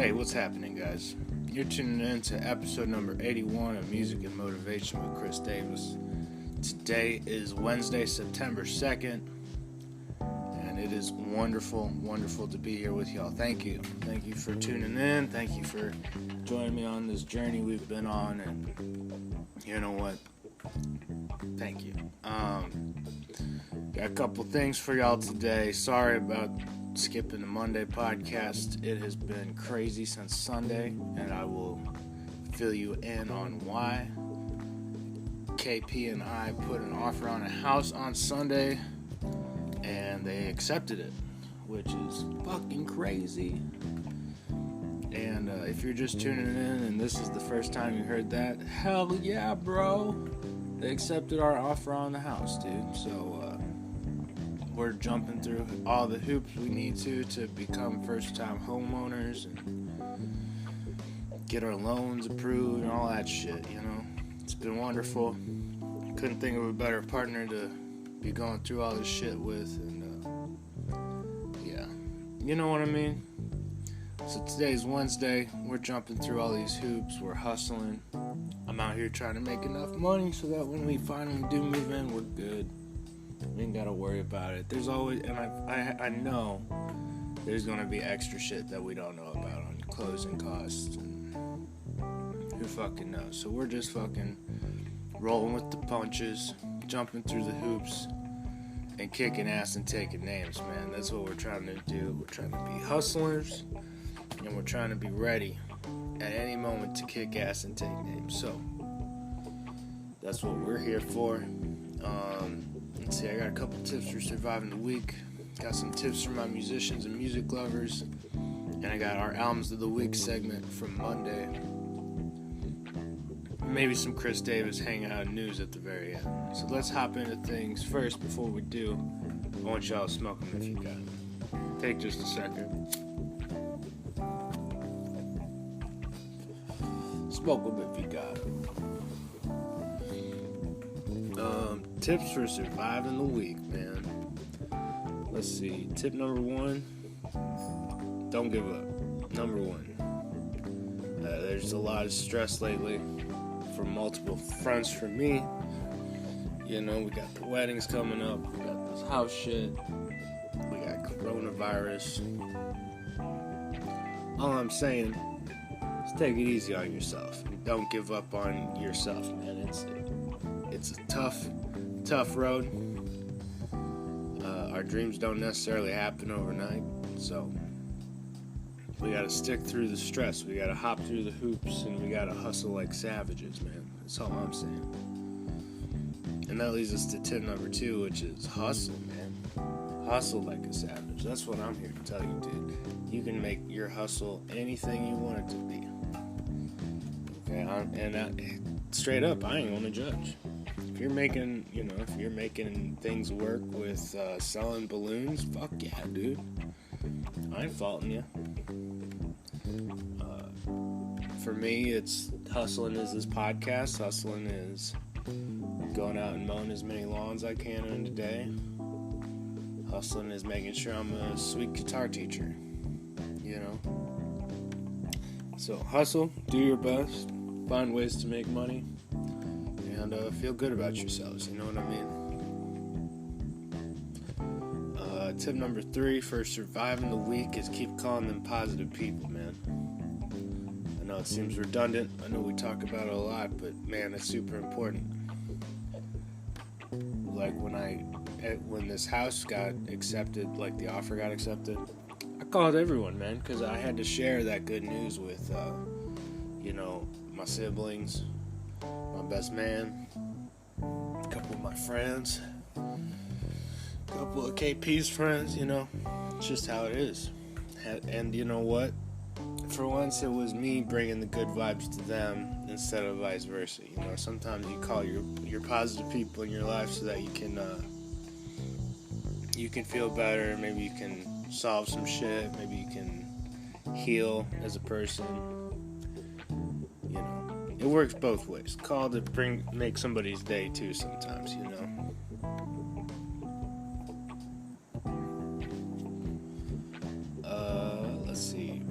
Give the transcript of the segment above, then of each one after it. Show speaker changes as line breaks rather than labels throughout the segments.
Hey, what's happening, guys? You're tuning in to episode number 81 of Music and Motivation with Chris Davis. Today is Wednesday, September 2nd, and it is wonderful to be here with y'all. Thank you. Thank you for tuning in. Thank you for joining me on this journey we've been on, and you know what? Thank you. Got a couple things for y'all today. Sorry about skipping the Monday podcast. It has been crazy since Sunday, and I will fill you in on why. KP and I put an offer on a house on Sunday, and they accepted it, which is fucking crazy. And if you're just tuning in and this is the first time you heard that, hell yeah, bro. They accepted our offer on the house, dude. So we're jumping through all the hoops we need to become first-time homeowners and get our loans approved and all that shit, you know. It's been wonderful. Couldn't think of a better partner to be going through all this shit with, and yeah, you know what I mean. So today's Wednesday. We're jumping through all these hoops. We're hustling. I'm out here trying to make enough money so that when we finally do move in, we're good. We ain't gotta worry about it. There's always, and I know there's gonna be extra shit that we don't know about on closing costs, and who fucking knows. So we're just fucking rolling with the punches, jumping through the hoops, and kicking ass and taking names, man. That's what we're trying to do. We're trying to be hustlers, and we're trying to be ready at any moment to kick ass and take names. So that's what we're here for. Let's see, I got a couple tips for surviving the week. Got some tips for my musicians and music lovers. And I got our Albums of the Week segment from Monday. Maybe some Chris Davis hangout news at the very end. So let's hop into things. First, before we do, I want y'all to smoke them if you got them. Take just a second. Smoke them if you got them. Tips for surviving the week, man. Let's see. Tip number one, don't give up. Number one. There's a lot of stress lately from multiple fronts for me. You know, we got the weddings coming up. We got this house shit. We got coronavirus. All I'm saying is take it easy on yourself. Don't give up on yourself, man. It's a tough road. Our dreams don't necessarily happen overnight, so we gotta stick through the stress. We gotta hop through the hoops, and we gotta hustle like savages, man. That's all I'm saying. And that leads us to tip number 2, which is hustle, man. Hustle like a savage. That's what I'm here to tell you, dude. You can make your hustle anything you want it to be. Okay, straight up, I ain't gonna judge. If you're making things work with selling balloons, fuck yeah, dude. I ain't faulting you. For me, it's hustling is this podcast. Hustling is going out and mowing as many lawns as I can in a day. Hustling is making sure I'm a sweet guitar teacher. You know? So hustle, do your best, find ways to make money. And feel good about yourselves, you know what I mean? Tip number 3 for surviving the week is keep calling them positive people, man. I know it seems redundant. I know we talk about it a lot, but man, it's super important. Like when this house got accepted, like the offer got accepted, I called everyone, man, because I had to share that good news with, my siblings, my best man, a couple of my friends, a couple of KP's friends, you know. It's just how it is. And you know what? For once, it was me bringing the good vibes to them instead of vice versa. You know, sometimes you call your positive people in your life so that you can feel better. Maybe you can solve some shit. Maybe you can heal as a person. You know. It works both ways. Call to make somebody's day too sometimes, you know. Let's see.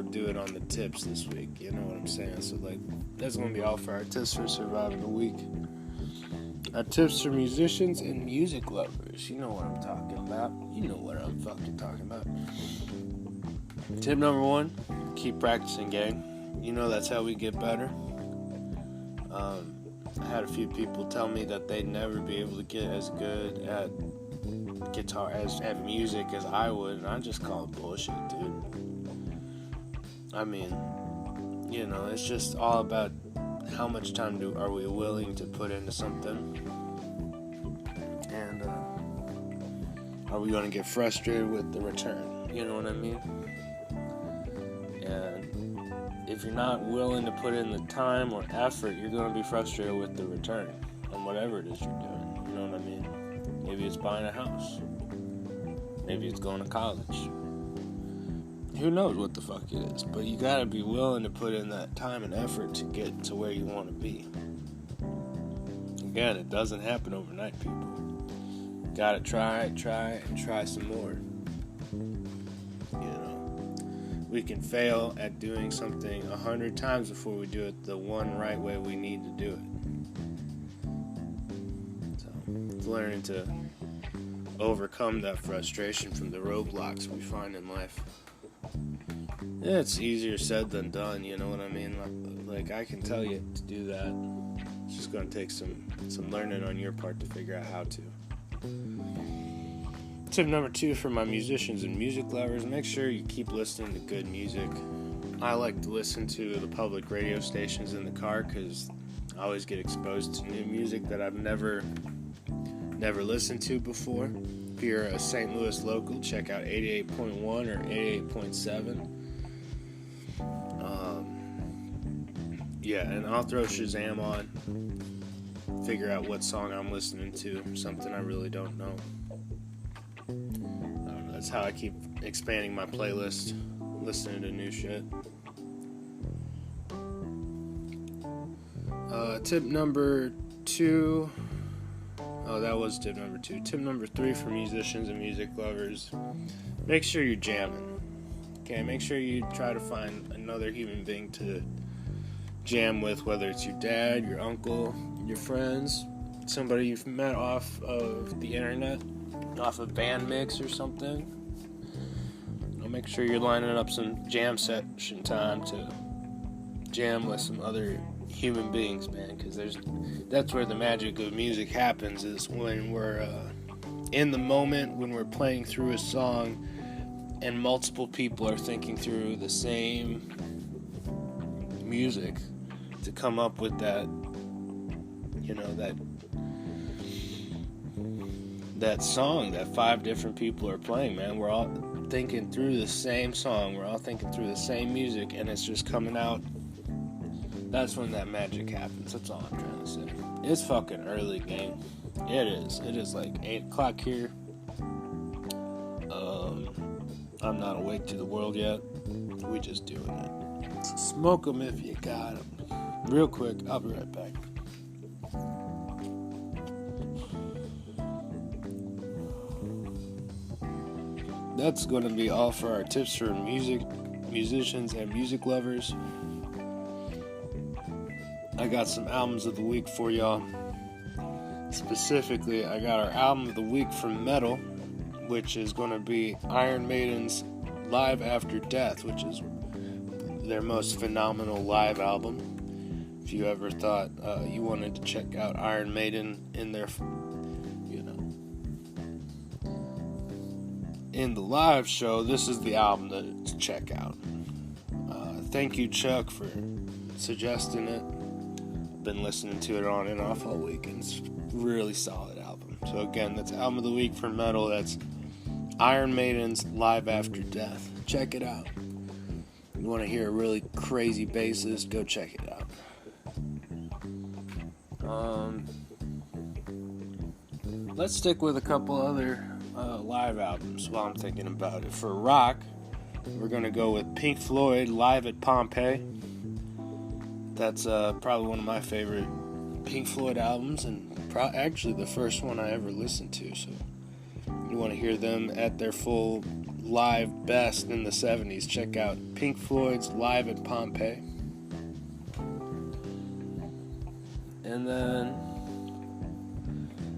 do it on the tips this week. You know what I'm saying? So, like, that's going to be all for our tips for surviving the week. Our tips for musicians and music lovers. You know what I'm talking about. You know what I'm fucking talking about. Tip number 1, keep practicing, gang. You know that's how we get better. I had a few people tell me that they'd never be able to get as good at guitar, at music as I would, and I just call it bullshit, dude. I mean, you know, it's just all about how much time are we willing to put into something, and are we going to get frustrated with the return? You know what I mean? And if you're not willing to put in the time or effort, you're going to be frustrated with the return on whatever it is you're doing. You know what I mean? Maybe it's buying a house. Maybe it's going to college. Who knows what the fuck it is? But you got to be willing to put in that time and effort to get to where you want to be. Again, it doesn't happen overnight, people. Got to try, and try some more. We can fail at doing something 100 times before we do it the one right way we need to do it. So, it's learning to overcome that frustration from the roadblocks we find in life. Yeah, it's easier said than done, you know what I mean? Like, I can tell you to do that. It's just going to take some learning on your part to figure out how to. Tip number 2 for my musicians and music lovers, make sure you keep listening to good music. I like to listen to the public radio stations in the car because I always get exposed to new music that I've never listened to before. If you're a St. Louis local, check out 88.1 or 88.7. And I'll throw Shazam on, figure out what song I'm listening to, something I really don't know. That's how I keep expanding my playlist, listening to new shit. Tip number 2. Oh, that was tip number 2. Tip number 3 for musicians and music lovers. Make sure you're jamming. Okay, make sure you try to find another human being to jam with, whether it's your dad, your uncle, your friends, somebody you've met off of the internet, off of Bandmix or something. Make sure you're lining up some jam session time to jam with some other human beings, man, because that's where the magic of music happens, is when we're in the moment, when we're playing through a song and multiple people are thinking through the same music to come up with that, you know, that song that 5 different people are playing, man. We're all thinking through the same song, we're all thinking through the same music, and it's just coming out. That's when that magic happens. That's all I'm trying to say. It's fucking early, gang. It is like 8 o'clock here. I'm not awake to the world yet. We just doing it. So smoke them if you got them. Real quick, I'll be right back. That's going to be all for our tips for musicians and music lovers. I got some albums of the week for y'all. Specifically, I got our album of the week from metal, which is going to be Iron Maiden's Live After Death, which is their most phenomenal live album. If you ever thought you wanted to check out Iron Maiden in their, in the live show, this is the album to check out. Thank you, Chuck, for suggesting it. I've been listening to it on and off all week, and it's a really solid album. So again, that's album of the week for metal. That's Iron Maiden's Live After Death. Check it out. You want to hear a really crazy bassist, go check it out. Let's stick with a couple other live albums while I'm thinking about it. For rock, we're going to go with Pink Floyd Live at Pompeii. That's probably one of my favorite Pink Floyd albums, and actually the first one I ever listened to. So You want to hear them at their full live best in the 70s, check out Pink Floyd's Live at Pompeii. And then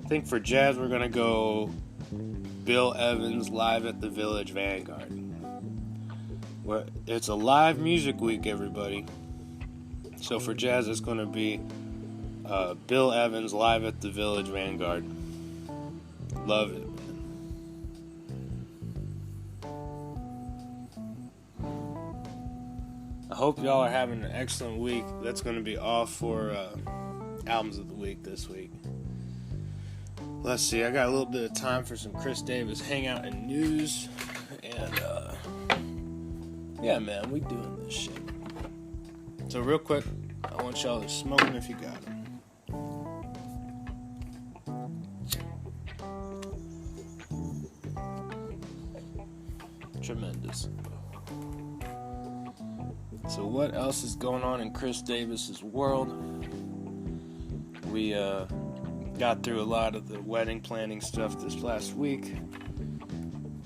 I think for jazz we're going to go Bill Evans Live at the Village Vanguard. It's a live music week, everybody. So for jazz it's going to be Bill Evans Live at the Village Vanguard. Love it. I hope y'all are having an excellent week. That's going to be all for albums of the week this week. Let's see, I got a little bit of time for some Chris Davis hangout and news. And yeah, man, we doing this shit. So real quick, I want y'all to smoke them if you got them. Tremendous. So what else is going on in Chris Davis's world? We got through a lot of the wedding planning stuff this last week.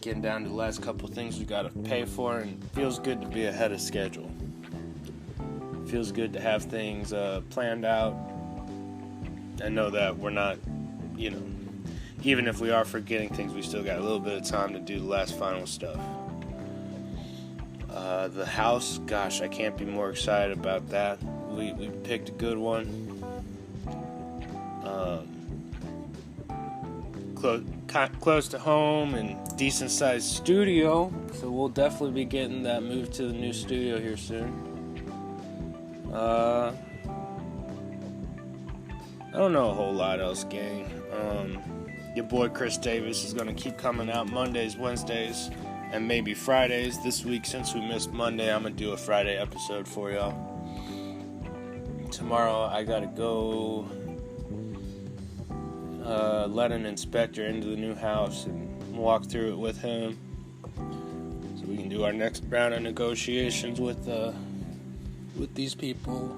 Getting down to the last couple of things we got to pay for, and it feels good to be ahead of schedule. It feels good to have things planned out. I know that we're not, even if we are forgetting things, we still got a little bit of time to do the last final stuff. The house, gosh, I can't be more excited about that. We picked a good one. Close to home and decent sized studio, so we'll definitely be getting that move to the new studio here soon. I don't know a whole lot else, gang. Your boy Chris Davis is going to keep coming out Mondays, Wednesdays, and maybe Fridays. This week, since we missed Monday, I'm going to do a Friday episode for y'all. Tomorrow, I got to go let an inspector into the new house and walk through it with him, so we can do our next round of negotiations with these people.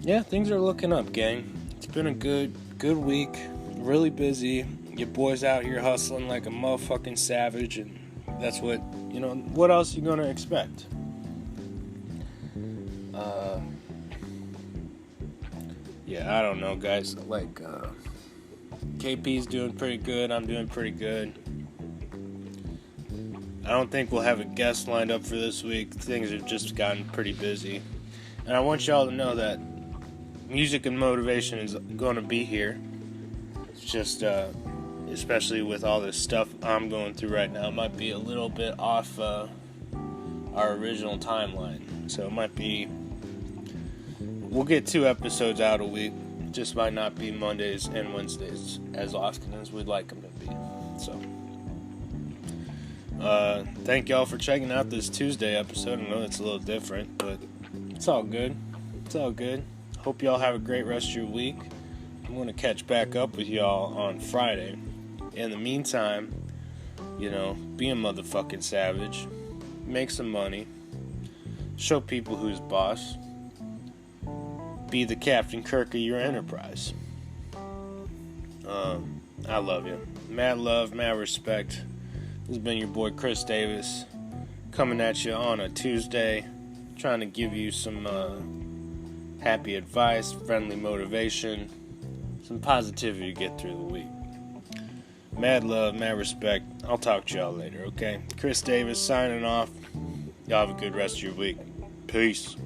Yeah, things are looking up, gang. It's been a good week. Really busy. Your boy's out here hustling like a motherfucking savage, and that's what else you gonna expect? Yeah, I don't know, guys. Like, KP's doing pretty good. I'm doing pretty good. I don't think we'll have a guest lined up for this week. Things have just gotten pretty busy. And I want y'all to know that music and motivation is going to be here. It's just, especially with all this stuff I'm going through right now, it might be a little bit off our original timeline. So it might be... We'll get 2 episodes out a week. It just might not be Mondays and Wednesdays as often as we'd like them to be. So, thank y'all for checking out this Tuesday episode. I know it's a little different, but it's all good. It's all good. Hope y'all have a great rest of your week. I'm going to catch back up with y'all on Friday. In the meantime, be a motherfucking savage. Make some money. Show people who's boss. Be the Captain Kirk of your enterprise. I love you. Mad love, mad respect. This has been your boy Chris Davis, coming at you on a Tuesday, trying to give you some happy advice, friendly motivation, some positivity to get through the week. Mad love, mad respect. I'll talk to y'all later, okay? Chris Davis signing off. Y'all have a good rest of your week. Peace.